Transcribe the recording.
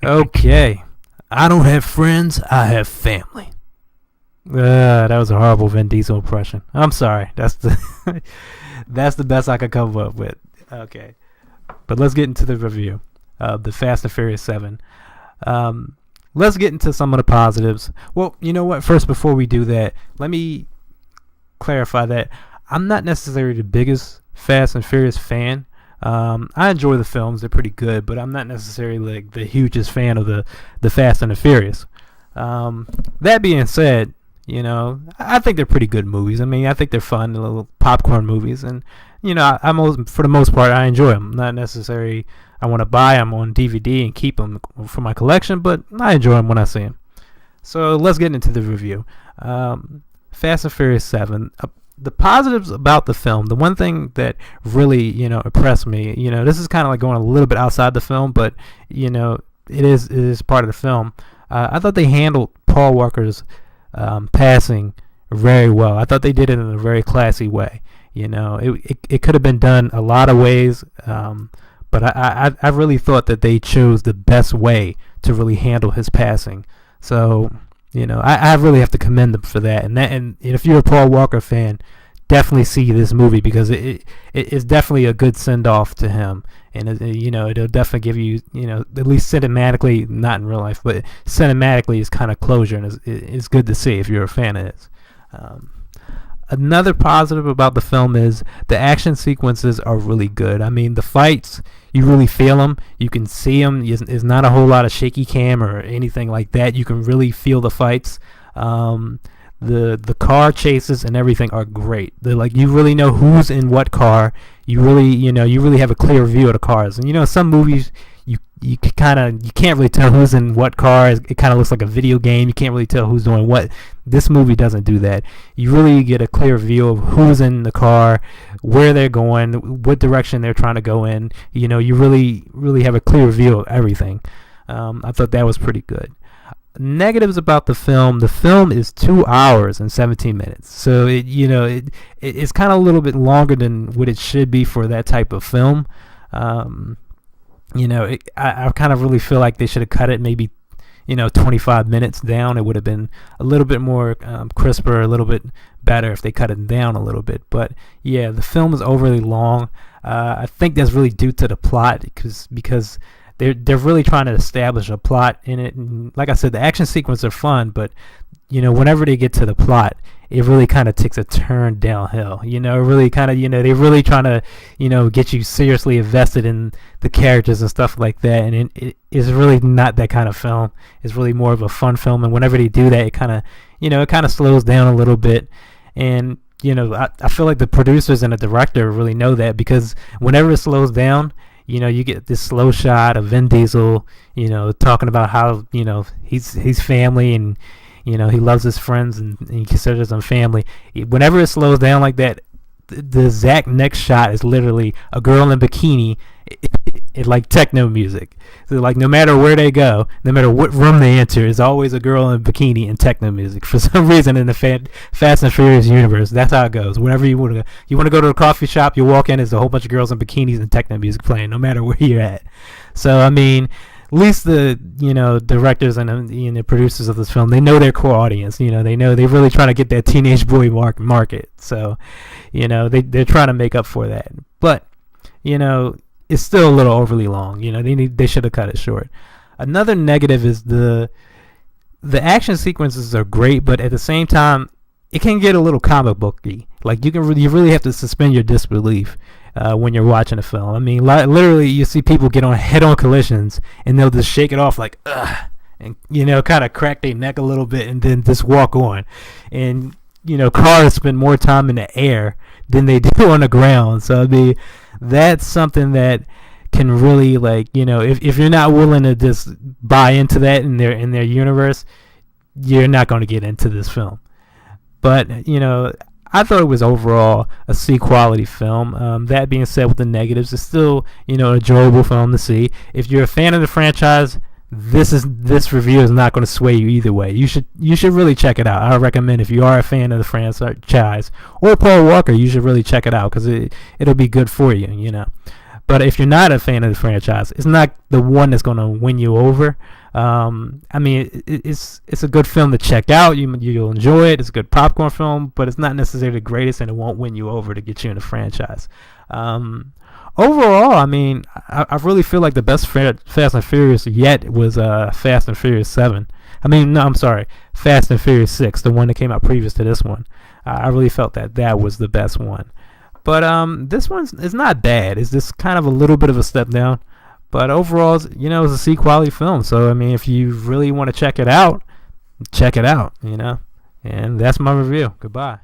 Okay. I don't have friends, I have family. That was a horrible Vin Diesel impression. I'm sorry. That's the that's the best I could come up with. Okay. But let's get into the review of the Fast and Furious 7. Let's get into some of the positives. Well, you know what? First, before we do that, let me clarify that I'm not necessarily the biggest Fast and Furious fan. I enjoy the films; they're pretty good, but I'm not necessarily like the hugest fan of the Fast and the Furious. That being said, I think they're pretty good movies. I mean, I think they're fun, little popcorn movies, and for the most part, I enjoy them. Not necessarily I want to buy them on DVD and keep them for my collection, but I enjoy them when I see them. So let's get into the review. Fast and Furious 7. The positives about the film, the one thing that really, impressed me, this is kind of like going a little bit outside the film, but, it is part of the film. I thought they handled Paul Walker's passing very well. I thought they did it in a very classy way. It could have been done a lot of ways, but I really thought that they chose the best way to really handle his passing. So, I really have to commend them for that. And if you're a Paul Walker fan, definitely see this movie because it's definitely a good send off to him. And it'll definitely give you, at least cinematically, not in real life, but cinematically, it's kind of closure, and it's good to see if you're a fan of this. Another positive about the film is the action sequences are really good. I mean, the fights, you really feel them. You can see them. It's not a whole lot of shaky cam or anything like that. You can really feel the fights. The car chases and everything are great. They're like, you really know who's in what car. You really have a clear view of the cars. And some movies you can't really tell who's in what car. It kind of looks like a video game. You can't really tell who's doing what. This movie doesn't do that. You really get a clear view of who's in the car, where they're going, what direction they're trying to go in. You really have a clear view of everything. I thought that was pretty good. Negatives about the film is 2 hours and 17 minutes. So it's kind of a little bit longer than what it should be for that type of film. I kind of really feel like they should have cut it maybe 25 minutes down. It would have been a little bit more crisper, a little bit better if they cut it down a little bit. But yeah, the film is overly long. I think that's really due to the plot because they're really trying to establish a plot in it. And like I said, the action sequences are fun, but whenever they get to the plot, it really kind of takes a turn downhill. Really kind of, they're really trying to, get you seriously invested in the characters and stuff like that. And it is really not that kind of film. It's really more of a fun film. And whenever they do that, it kind of, slows down a little bit. And, I feel like the producers and the director really know that because whenever it slows down, you get this slow shot of Vin Diesel, talking about how, he's family and, he loves his friends and he considers them family. Whenever it slows down like that, the exact next shot is literally a girl in a bikini. It's like techno music. So like no matter where they go, no matter what room they enter, there's always a girl in a bikini and techno music. For some reason in the Fast and Furious universe, that's how it goes. Whenever you want to go to a coffee shop, you walk in, there's a whole bunch of girls in bikinis and techno music playing, no matter where you're at. So I mean, at least the directors and the producers of this film, they know their core audience. They know they're really trying to get that teenage boy market. So they're trying to make up for that. But it's still a little overly long. They should have cut it short. Another negative is the action sequences are great, but at the same time, it can get a little comic booky. Like you really have to suspend your disbelief when you're watching a film. I mean, literally, you see people get on head-on collisions, and they'll just shake it off like, ugh, and kind of crack their neck a little bit, and then just walk on. And cars spend more time in the air than they do on the ground. So I mean, that's something that can really if you're not willing to just buy into that in their universe, you're not going to get into this film. But I thought it was overall a C quality film. That being said, with the negatives, it's still an enjoyable film to see. If you're a fan of the franchise, this review is not going to sway you either way. You should really check it out. I recommend if you are a fan of the franchise or Paul Walker, you should really check it out because it'll be good for you. But if you're not a fan of the franchise, it's not the one that's going to win you over. I mean, it's a good film to check out. You'll enjoy it. It's a good popcorn film, but it's not necessarily the greatest, and it won't win you over to get you in the franchise. Overall, I mean, I really feel like the best Fast and Furious yet was Fast and Furious 7. I mean, no, I'm sorry, Fast and Furious 6, the one that came out previous to this one. I really felt that was the best one. But this one is not bad. It's just kind of a little bit of a step down. But overall, you know, it's a C quality film. So I mean, if you really want to check it out, check it out. You know, and that's my review. Goodbye.